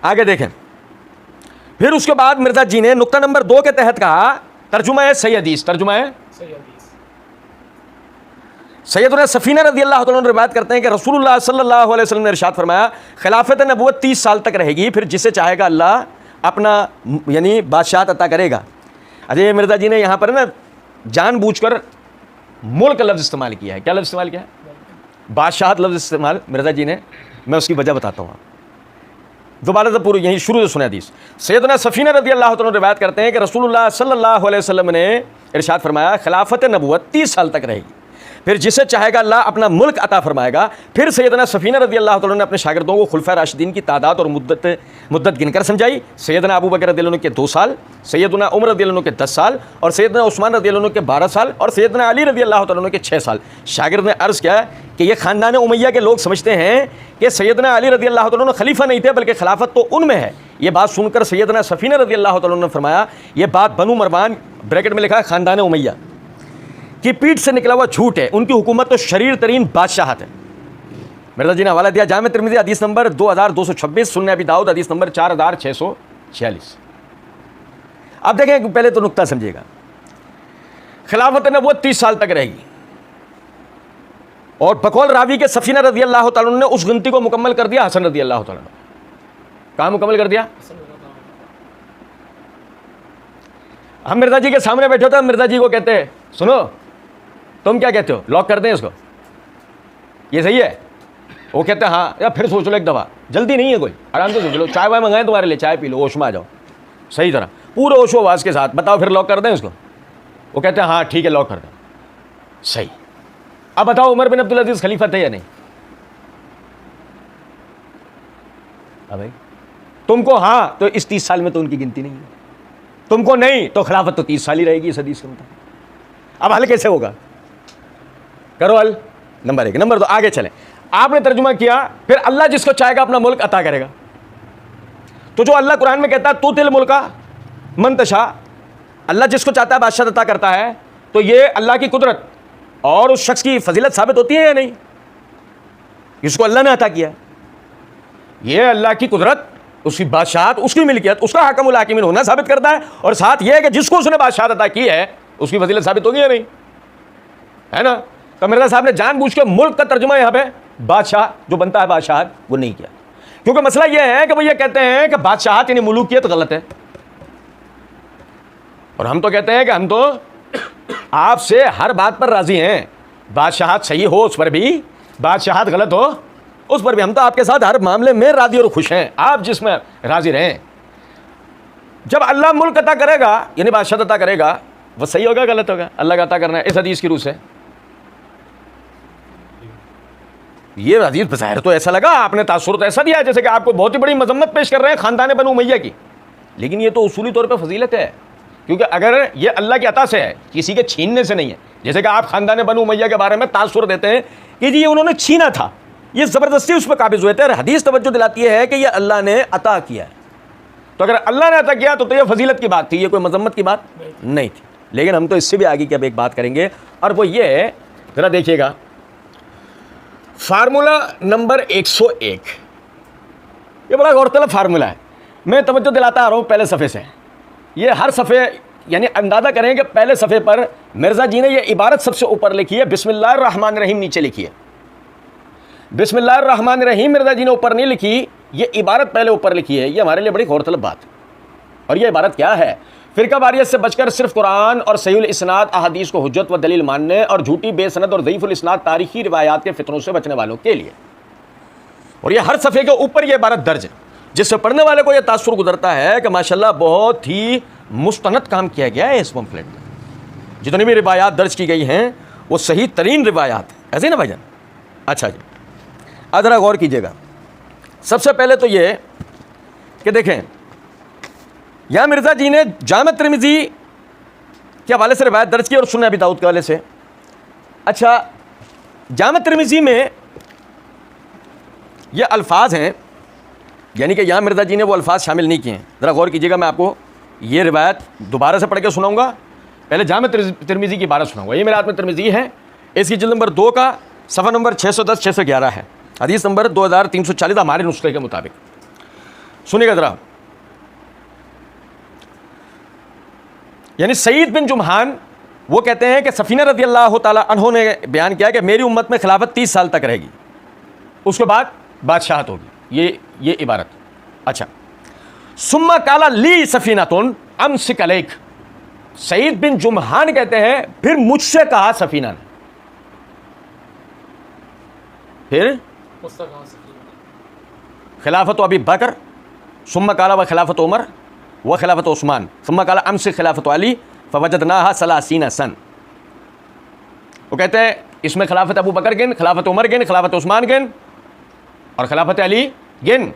आगे देखें, फिर उसके बाद मिर्जा जी ने नुक्ता नंबर 2 के तहत कहा, तर्जुमा है सही हदीस, तर्जुमा है सैयदना सफीना रज़ी अल्लाह तआला अन्हु रिवायत करते हैं कि रसूलुल्लाह सल्लल्लाहु अलैहि वसल्लम ने इरशाद फरमाया, खिलाफत नबूवत 30 साल तक रहेगी, फिर जिसे चाहेगा अल्लाह अपना यानी बादशाहत अता करेगा। अजय मिर्जा जी ने यहाँ पर ना जानबूझकर मुल्क लफ्ज़ इस्तेमाल किया है। क्या लफ्ज़ इस्तेमाल किया है? बादशाहत लफ्ज़ इस्तेमाल मिर्जा जी ने, मैं उसकी वजह बताता हूँ। दोबारा से पूरी यहीं शुरू से सुने हदीस। सैयदना सफीना रज़ी अल्लाह तआला रिवायत करते हैं कि रसूलुल्लाह सल्लल्लाहु अलैहि वसल्लम ने इरशाद फरमाया, खिलाफत नबूवत 30 साल तक रहेगी, फिर जिसे चाहेगा अल्लाह अपना मुल्क अता फरमाएगा। फिर सैयदना सफीना रज़ी अल्लाह तआला ने अपने शागिर्दों को खुलफा राशिदीन की तादाद और मुद्दत गिनकर समझाई। सैयदना अबू बकर रज़ियल्लाहु अन्हु के 2 साल, सैयदना उमर रज़ियल्लाहु अन्हु के 10 साल और सैयदना उस्मान रज़ियल्लाहु अन्हु के 12 साल और सैयदना अली रज़ियल्लाहु तआला अन्हु के 6 साल। शागिर्द ने अर्ज़ किया कि ये ख़ानदान उमैया के लोग समझते हैं कि सैयदना अली रज़ियल्लाहु तआला अन्हु खलीफा नहीं थे, बल्कि खिलाफत तो उनमें है। ये बात सुनकर सैयदना सफीना रज़ियल्लाहु तआला अन्हु ने फरमाया, ये बात बनु मरवान ब्रैकेट में लिखा है ख़ानदान उमैया की पीठ से निकला हुआ झूठ है। उनकी हुकूमत तो शरीर तरीन बादशाहत है। मिर्जा जी ने हवाला दिया जामे तिर्मिज़ी हदीस नंबर 2226, सुन्नह अबी दाऊद हदीस नंबर 4646। अब देखें, पहले तो नुक्ता समझिएगा, खिलाफत नबूवत 30 साल तक रहेगी और बकौल रावी के सफीना रज़ी अल्लाह तआला अन्हु ने उस गिनती को मुकम्मल कर दिया हसन रज़ी अल्लाह तआला अन्हु। कहाँ मुकम्मल कर दिया? हम मिर्जा जी के सामने बैठे होते, मिर्जा जी को कहते हैं, सुनो तुम क्या कहते हो, लॉक कर दें इसको, ये सही है? वो कहते हैं हाँ। या फिर सोच लो एक दफ़ा, जल्दी नहीं है कोई, आराम से सोच लो, चाय वाय मंगाएं तुम्हारे लिए, चाय पी लो, होश में आ जाओ सही तरह, पूरे होशो आवाज़ के साथ, बताओ फिर लॉक कर दें इसको? वो कहते हैं हाँ ठीक है लॉक कर दें। सही। अब बताओ उमर बिन अब्दुल अजीज़ खलीफा थे या नहीं? अब भाई तुमको हाँ तो इस 30 साल में तो उनकी गिनती नहीं है, तुमको नहीं तो खिलाफत तो 30 साल ही रहेगी इस हदीस के मुताबिक। अब हल कैसे होगा? करो हल। नंबर 1। नंबर 2, आगे चलें। आपने तर्जुमा किया, फिर अल्लाह जिसको चाहेगा अपना मुल्क अता करेगा। तो जो अल्लाह कुरान में कहता है तू तिल मुल्का मंतशा, अल्लाह जिसको चाहता है बादशाह अता करता है, तो ये अल्लाह की कुदरत और उस शख्स की फजीलत साबित होती है या नहीं? जिसको अल्लाह ने अता किया, ये अल्लाह की कुदरत, उसकी बादशाहत, उसकी मिल्कियत, उसका हाकिमुल हाकिमीन होना साबित करता है। और साथ ये है कि जिसको उसने बादशाहत अता की है उसकी फजीलत साबित होगी या नहीं? है ना? तो मिर्जा साहब ने जानबूझ के मुल्क का तर्जुमा यहाँ पे बादशाह जो बनता है बादशाहत वो नहीं किया, क्योंकि मसला ये है कि वो ये कहते हैं कि बादशाहत यानी मुलूकियत गलत है, और हम तो कहते हैं कि हम तो आपसे हर बात पर राजी हैं, बादशाहत सही हो उस पर भी, बादशाहत गलत हो उस पर भी, हम तो आपके साथ हर मामले में राजी और खुश हैं, आप जिसमें राजी रहें। जब अल्लाह मुल्क अता करेगा यानी बादशाहत अता करेगा, वो सही होगा गलत होगा? अल्लाह का अता करना है इस हदीस की रूह से। ये हदीस बज़ाहिर तो ऐसा लगा, आपने तासुर तो ऐसा दिया जैसे कि आपको बहुत ही बड़ी मजम्मत पेश कर रहे हैं खानदान बनु उमैया की, लेकिन ये तो उसूली तौर पे फजीलत है, क्योंकि अगर ये अल्लाह की अता से है, किसी के छीनने से नहीं है। जैसे कि आप खानदान बनु उमैया के बारे में तासुर देते हैं कि जी ये उन्होंने छीना था, ये ज़बरदस्ती उस पर काबिज हुए थे, और हदीस तवज्जो दिलाती है कि ये अल्लाह ने अता किया है। तो अगर अल्लाह ने अता किया तो ये फजीलत की बात थी, ये कोई मजम्मत की बात नहीं थी। लेकिन हम तो इससे भी आगे की अब एक बात करेंगे, और वो ये ज़रा देखिएगा, फार्मूला नंबर 101, ये बड़ा गौरतलब फार्मूला है, मैं तवज्जो दिलाता आ रहा हूँ पहले सफ़े से। ये हर सफ़े यानी अंदाज़ा करें कि पहले सफ़े पर मिर्ज़ा जी ने ये इबारत सबसे ऊपर लिखी है, बिस्मिल्लाहिर्रहमानिर्रहीम नीचे लिखी है। बिस्मिल्लाहिर्रहमानिर्रहीम मिर्ज़ा जी ने ऊपर नहीं लिखी, ये इबारत पहले ऊपर लिखी है। ये हमारे लिए बड़ी गौरतलब बात है। और ये इबारत क्या है? फ़िरका वारियत से बचकर सिर्फ कुरान और सहीहुल इस्नाद अहादीस को हुज्जत व दलील मानने और झूठी बेसनद और ज़ईफ़ुल इस्नाद तारीखी रिवायात के फितरों से बचने वालों के लिए। और ये हर सफ़े के ऊपर ये इबारत दर्ज है, जिससे पढ़ने वाले को यह तासुर गुजरता है कि माशाल्लाह बहुत ही मुस्तनद काम किया गया है इस पम्फलेट में। जितनी भी रिवायात दर्ज की गई हैं वो सही तरीन रिवायात है, ऐसे ना भाईजान? अच्छा जी, ज़रा गौर कीजिएगा। सबसे पहले तो ये कि देखें, यहाँ मिर्ज़ा जी ने जामे तिर्मिज़ी के हवाले से रिवायत दर्ज की और सुन्नह अबी दाऊद के हवाले से। अच्छा, जामे तिर्मिज़ी में ये अल्फाज हैं, यानी कि यहाँ मिर्ज़ा जी ने वो अल्फाज शामिल नहीं किए हैं। ज़रा गौर कीजिएगा, मैं आपको ये रिवायत दोबारा से पढ़ के सुनाऊँगा। पहले जामे तिर्मिज़ी की इबारत सुनाऊँगा। ये मेरे हाथ में तिर्मिज़ी है, इसकी जिल्द नंबर 2 का सफ़ा नंबर 610 611 है, हदीस नंबर 2340 हमारे नुस्खे के मुताबिक। सुनिएगा ज़रा, यानी सईद बिन जुमहान वो कहते हैं कि सफ़ीना रज़ी अल्लाह ताला अन्हु ने बयान किया कि मेरी उम्मत में खिलाफत 30 साल तक रहेगी, उसके बाद बादशाहत होगी। ये इबारत। अच्छा, सुम्मा काला ली सफ़ीनातुन अमसिक अलैक, सईद बिन जुमहान कहते हैं फिर मुझसे कहा सफ़ीना ने, फिर खिलाफत अबी बकर, सुम्मा काला व खिलाफत उमर व खिलाफत उस्मान, सुम्मा काला अमसिक खिलाफत अली फवजदनाहा सलासीना सन। वो कहते हैं इसमें खिलाफत अबू बकर गिन, खिलाफत उमर गिन, खिलाफत उस्मान गिन और खिलाफत अली गिन।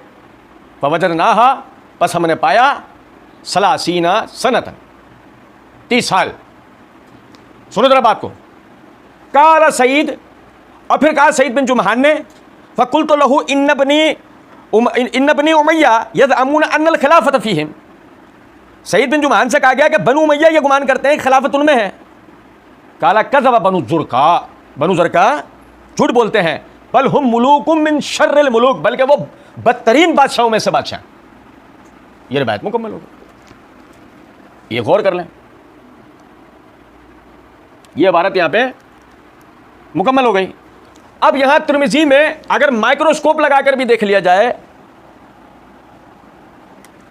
फवजदनाहा, बस हमने पाया सलासीना सनतन, 30 साल। सुनो जरा बात को। काला सईद, और फिर कहा सईद बिन जुमहान ने, फ़कुल्तु लहू इन्नबनी उमैया यज़अमून अन्नल खिलाफत फ़ीहिम, सईद बिन जुमहान से कहा गया कि बनु उमैया ये गुमान करते हैं खिलाफत उनमें है। काला कज़ब बनु ज़ुरका झूठ बोलते हैं, बल हुम मुलूकुम मिन शर्रिल मुलूक, बल्कि वो बदतरीन बादशाहों में से बादशाह। ये रिवायत मुकम्मल हो गई। ये गौर कर लें, ये इबारत यहां पे मुकम्मल हो गई। अब यहां तिर्मिज़ी में अगर माइक्रोस्कोप लगाकर भी देख लिया जाए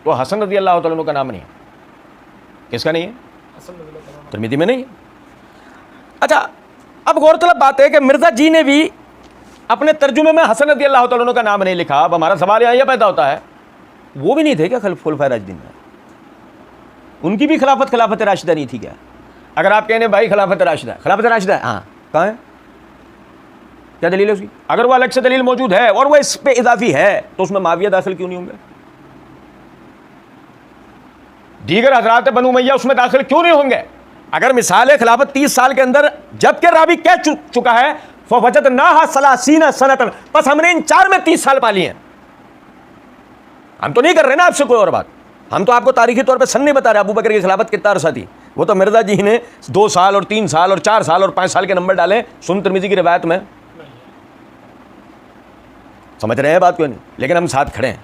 तो हसन रज़ी अल्लाह तआला का नाम नहीं है। किसका नहीं है? तिर्मिज़ी में नहीं है। अच्छा, अब गौरतलब बात है कि मिर्ज़ा जी ने भी अपने तर्जुमे में हसन रज़ी अल्लाह तआला का नाम नहीं लिखा। अब हमारा सवाल यहाँ यह पैदा होता है, वो भी नहीं थे क्या खुलफाए राशिदीन में? उनकी भी खिलाफत राशिदा नहीं थी क्या? अगर आप कहने भाई खिलाफत राशिदा है, हाँ कहाँ है, क्या दलील है उसकी? अगर वो अलग से दलील मौजूद है और वो इस पे इजाफी है तो उसमें माविया दाखिल क्यों नहीं होंगे? दीगर हजरात बनु उमैया उसमें दाखिल क्यों नहीं होंगे? अगर मिसाल है खिलाफत 30 साल के अंदर, जबकि रावी कह चुका है फवजदनाहा सलासीना सनतन, बस हमने इन 4 में 30 साल पाली हैं। हम तो नहीं कर रहे ना आपसे कोई और बात, हम तो आपको तारीखी तौर पे सन नहीं बता रहे अबू बकर की खिलाफत कितना अरसा थी। वो तो मिर्जा जी ने 2 साल और 3 साल और 4 साल और 5 साल के नंबर डाले सुन तिर्मिज़ी की रिवायत में। समझ रहे हैं बात क्यों नहीं? लेकिन हम साथ खड़े हैं,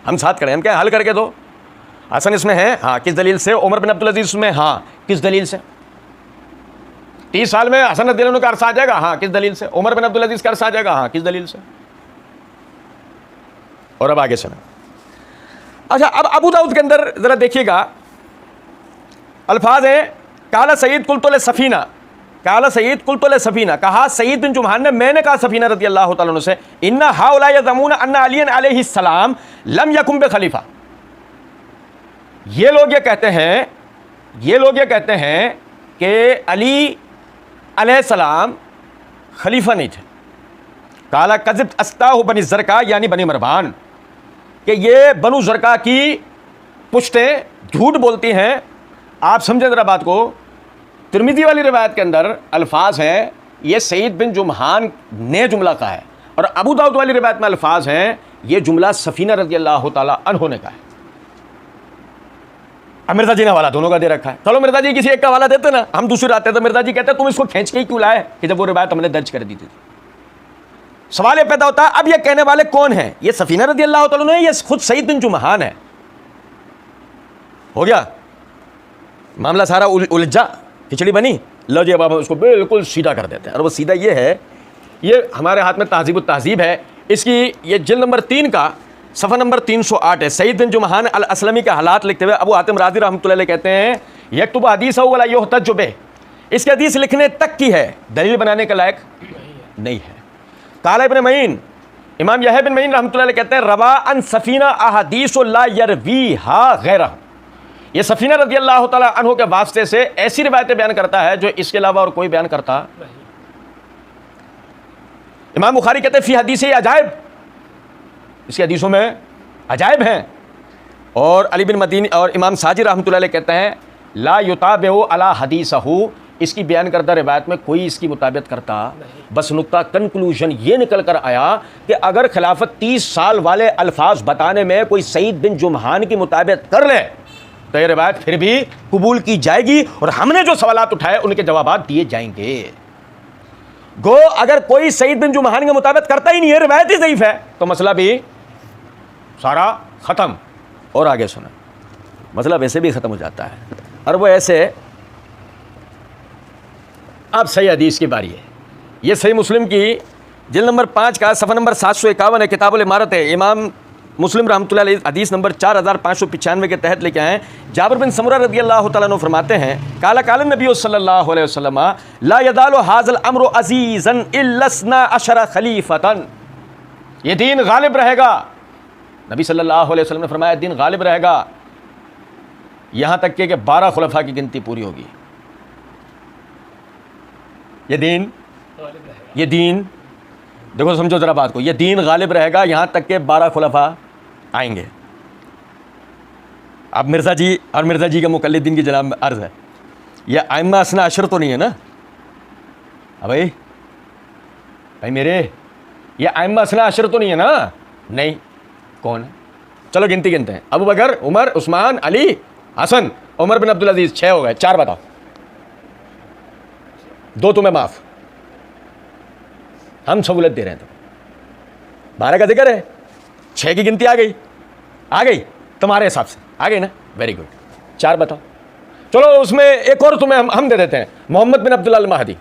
हम क्या हल करके दो। हसन इसमें है, हाँ किस दलील से? उमर बिन अब्दुल अजीज में, हाँ किस दलील से? 30 साल में हसन रज़ी अल्लाह का अरसा आ जाएगा, हाँ किस दलील से? उमर बिन अब्दुल अजीज का अरसा आ जाएगा, हाँ किस दलील से? और अब आगे चलें। अच्छा, अब अबू दाऊद के अंदर जरा देखिएगा, अल्फाज है काला सईद कुल्तु ले सफीना, काला सईद कुल्तु ले सफीना, कहा सईद बिन जुमहान ने, मैंने कहा सफीना रज़ी अल्लाह तआला अन्हु से, इन्ना हाउला यज़अमून अन्ना अलीन अलैहिस्सलाम लम यकुम बिखलीफा, ये लोग ये कहते हैं कि अली अलैहिस्सलाम खलीफा नहीं थे। काला कज़िब अस्ताहु बनी ज़रका, यानी बनी मरवान, कि ये बनु ज़रका की पुश्तें झूठ बोलती हैं। आप समझे जरा बात को। तिर्मिज़ी वाली रिवायत के अंदर अल्फाज हैं ये सईद बिन जुमहान ने जुमला कहा है, और अबू दाऊद वाली रिवायत में अल्फाज हैं ये जुमला सफ़ीना रज़ी अल्लाह तआला अन्हु ने कहा है। अब मिर्जा जी ने हवाला दोनों का दे रखा है। चलो मिर्जा जी किसी एक का हवाला देते ना, हम दूसरी आते तो मिर्जा जी कहते तुम इसको खींच के ही क्यों लाए, कि जब वो रिवायत हमने दर्ज कर दी थी। सवाल ये पैदा होता है, अब ये कहने वाले कौन है? ये सफ़ीना रज़ी अल्लाह तआला अन्हु है, ये खुद सईद बिन जुमहान है। हो गया मामला सारा उलझा, खिचड़ी बनी। लो जी, अब हम उसको बिल्कुल सीधा कर देते हैं, और वो सीधा ये है, ये हमारे हाथ में तहज़ीब तहज़ीब है, इसकी ये जिल्द नंबर 3 का सफ़ा नंबर 308 है। सईद बिन जुमहान अल असलमी के हालात लिखते हुए अबू हातिम राज़ी रहमतुल्लाह अलैह कहते हैं, यक्तुब हदीसहु वला युहतज्जु बिह, इसके हदीस लिखने तक की है, दलील बनाने के लायक नहीं है। काला इब्न मईन, इमाम यहया बिन मईन रहमतुल्लाह अलैह कहते हैं, रवा अन सफ़ीना अहदीसु ला यरवीहा गैरह, ये सफ़ीना रज़ी अल्लाह तआला अन्हु के वास्ते से ऐसी रिवायतें बयान करता है जो इसके अलावा और कोई बयान करता नहीं। इमाम बुखारी कहते हैं फ़ी हदीस अजायब, इसकी हदीसों में अजायब हैं। और अली बिन मदीनी और इमाम साजिद रहमतुल्लाह अलैह कहते हैं ला युताबिउ अला हदीसहु, इसकी बयान करदा रिवायत में कोई इसकी मुताबिकत करता। बस नुक्ता कंक्लूजन ये निकल कर आया कि अगर खिलाफत 30 साल वाले अल्फाज बताने में कोई सईद बिन जुमहान की मुताबिकत कर ले तो ये रिवायत फिर भी कबूल की जाएगी, और हमने जो सवालात उठाए उनके जवाबात दिए जाएंगे। गो अगर कोई सईद बिन जुमहान के मुताबिक करता ही नहीं है, रिवायत ही ज़ईफ है, तो मसला भी सारा ख़त्म। और आगे सुना, मसला वैसे भी ख़त्म हो जाता है। और वो ऐसे, अब सही हदीस की बारी है। ये सही मुस्लिम की जिल्द नंबर 5 का सफ़ा नंबर 751 है, किताबुल इमारत है। इमाम मुस्लिम रहमतुल्लाह अलैह हदीस नंबर 4595 के तहत लेके आए। जाबिर बिन समुरा रज़ी अल्लाह तआला अन्हु फरमाते हैं, काला काला नबी सल्लल्लाहु अलैहि वसल्लम ला यदालु हाज़ल अम्रु अज़ीज़न इल्लस्ना अशरा खलीफतन। ये दीन गालिब रहेगा, नबी सल्लल्लाहु अलैहि वसल्लम ने फरमाया दीन गालिब रहेगा यहाँ तक कि 12 खुलफा की गिनती पूरी होगी। ये दीन देखो, समझो ज़रा बात को, ये दीन गालिब रहेगा यहाँ तक के 12 खुलफा आएंगे। अब मिर्ज़ा जी और मिर्ज़ा जी के मुकल्लिदीन की जनाब अर्ज़ है, ये आइम्मा असना अशर तो नहीं है ना? अब भाई मेरे, ये आइम्मा असना अशर तो नहीं है ना? नहीं, कौन है? चलो गिनती गिनते हैं। अबू बकर, उमर, उस्मान, अली, हसन, उमर बिन अब्दुल अजीज़, 6 हो गए। 4 बताओ, 2 तुम्हें माफ़, हम सहूलत दे रहे हैं। तो 12 का जिक्र है, 6 की गिनती आ गई तुम्हारे हिसाब से, आ गई ना? Very good. 4 बताओ। चलो उसमें एक और तुम्हें हम दे देते हैं, मोहम्मद बिन अब्दुल्ला अल महदी,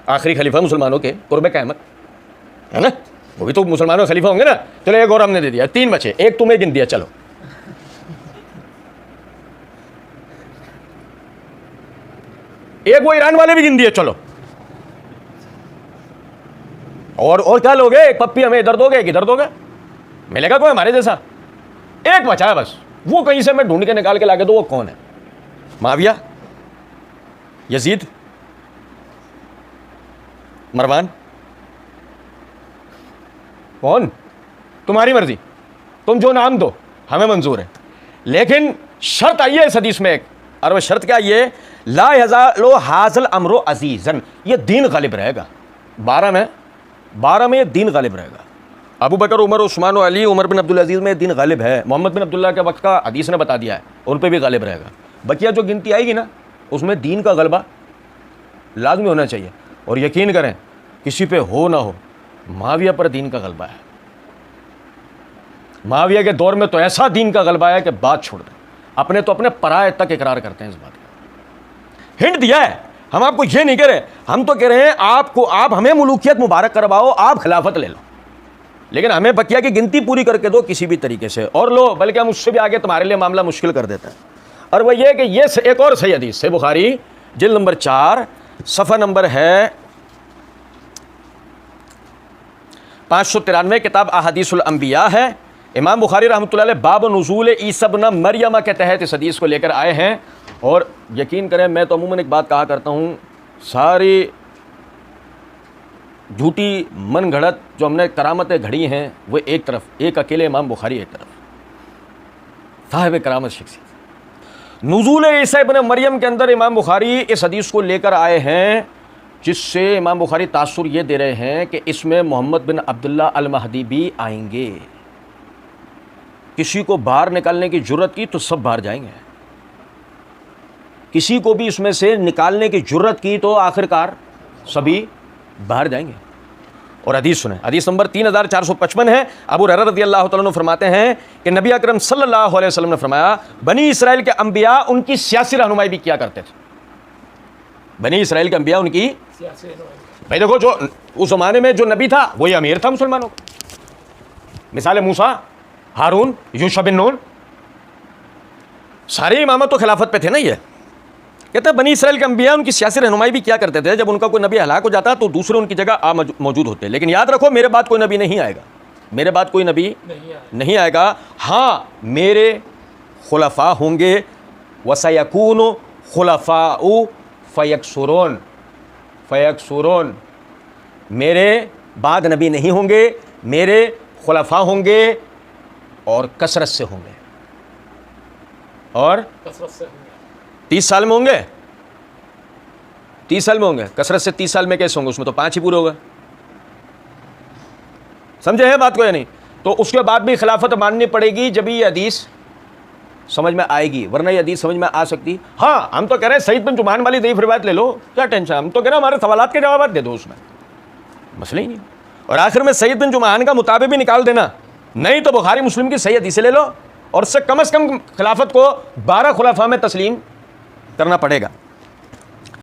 आखिरी खलीफा मुसलमानों के कुर्ब क़यामत, है ना? वो भी तो मुसलमानों खलीफा होंगे ना? चलो एक और हमने दे दिया, 3 बचे, एक तुम्हें गिन दिया। चलो एक वो ईरान वाले भी गिन दिए। चलो और क्या लोगे? एक पप्पी हमें इधर दोगे, एक इधर दोगे, मिलेगा कोई हमारे जैसा? एक बचा है बस, वो कहीं से मैं ढूंढ के निकाल के लाके दो। वो कौन है? माविया, यजीद, मरवान, कौन? तुम्हारी मर्जी, तुम जो नाम दो हमें मंजूर है, लेकिन शर्त आई है इस हदीस में एक, और वह शर्त क्या? ये ला यज़ालु हाज़ल अम्रु अज़ीज़न, ये दीन गालिब रहेगा। 12 में ये दीन गालिब रहेगा। अबू बकर, उमर, उस्मान, अली, उमर बिन अब्दुल अजीज़ में दीन गालिब है। मोहम्मद बिन अब्दुल्ला के वक्त का हदीस ने बता दिया है, उन पर भी गालिब रहेगा। बकिया जो गिनती आएगी ना, उसमें दीन का गलबा लाजमी होना चाहिए। और यकीन करें, किसी पे हो ना हो, माविया पर दीन का गलबा है। माविया के दौर में तो ऐसा दीन का गलबा है कि बात छोड़ दें, अपने तो अपने पराये तक इकरार करते हैं इस बात का। हिंट दिया है, हम आपको ये नहीं कह रहे, हम तो कह रहे हैं आपको, आप हमें मुलूकियत मुबारक करवाओ, आप खिलाफत ले लो, लेकिन हमें बकिया की गिनती पूरी करके दो किसी भी तरीके से, और लो, बल्कि हम उससे भी आगे तुम्हारे लिए मामला मुश्किल कर देते हैं। और वह ये कि ये एक और सही हदीस से बुखारी जिल्द नंबर 4 सफ़ा नंबर है 593, किताब अहादीसुल अंबिया है। इमाम बुखारी रहमतुल्लाह अलैह बाब नुज़ूल ईसा इब्न मरियम के तहत इस हदीस को लेकर आए हैं। और यकीन करें, मैं तो अमूमन एक बात कहा करता हूँ, सारी झूठी मन घड़त जो हमने करामतें घड़ी हैं वो एक तरफ, एक अकेले इमाम बुखारी एक तरफ, साहिब करामत शख्सियत। नुज़ूल ईसा इब्न मरियम के अंदर इमाम बुखारी इस हदीस को लेकर आए हैं, जिससे इमाम बुखारी तासुर ये दे रहे हैं कि इसमें मोहम्मद बिन अब्दुल्ला अल महदी भी आएंगे। किसी को बाहर निकालने की जुर्रत की तो सब बाहर जाएंगे, किसी को भी इसमें से निकालने की जुर्रत की तो आखिरकार सभी बाहर जाएंगे। और हदीस सुने, हदीस नंबर 3455 है। अबू हुरैरा रज़ी अल्लाह तआला अन्हु फरमाते हैं कि नबी अकरम सल्लल्लाहु अलैहि वसल्लम ने फरमाया, बनी इसराइल के अंबिया उनकी सियासी रहनुमाई भी किया करते थे। बनी इसराइल के अंबिया उनकी भाई देखो, जो उस ज़माने में जो नबी था वही अमीर था मुसलमानों का। मिसाल मूसा, हारून, यूशा बिन नून, सारे इमामत तो खिलाफत पे थे ना। ये कहते हैं बनी इसराइल के अंबिया उनकी सियासी रहनुमाई भी किया करते थे। जब उनका कोई नबी हलाक हो जाता तो दूसरे उनकी जगह मौजूद होते। लेकिन याद रखो, मेरे बाद कोई नबी नहीं आएगा, मेरे बाद कोई नबी नहीं आएगा। हाँ, मेरे खुलफा होंगे, वसयकूनु खुलफाउ फयक्सुरून फयक्सुरून, मेरे बाद नबी नहीं होंगे, मेरे खुलफा होंगे और कसरत से होंगे, और 30 साल में होंगे, 30 साल में होंगे। कसरत से 30 साल में कैसे होंगे? उसमें तो 5 ही पूरे हो गए। समझे है बात को या नहीं? तो उसके बाद भी खिलाफत माननी पड़ेगी जब ये हदीस समझ में आएगी, वरना ये हदीस समझ में आ सकती। हाँ, हम तो कह रहे हैं सईद बिन जुमान वाली दईफ रिवायत ले लो, क्या टेंशन। हम तो कह रहे हैं हमारे सवालात के जवाब दे दो उसमें, मसला ही नहीं। और आखिर में सैयद बिन जुमान का मुताबिक भी निकाल देना, नहीं तो बुखारी मुस्लिम की सही हदीसें ले लो और उससे कम से कम खिलाफत को 12 खुलाफा में तस्लीम करना पड़ेगा।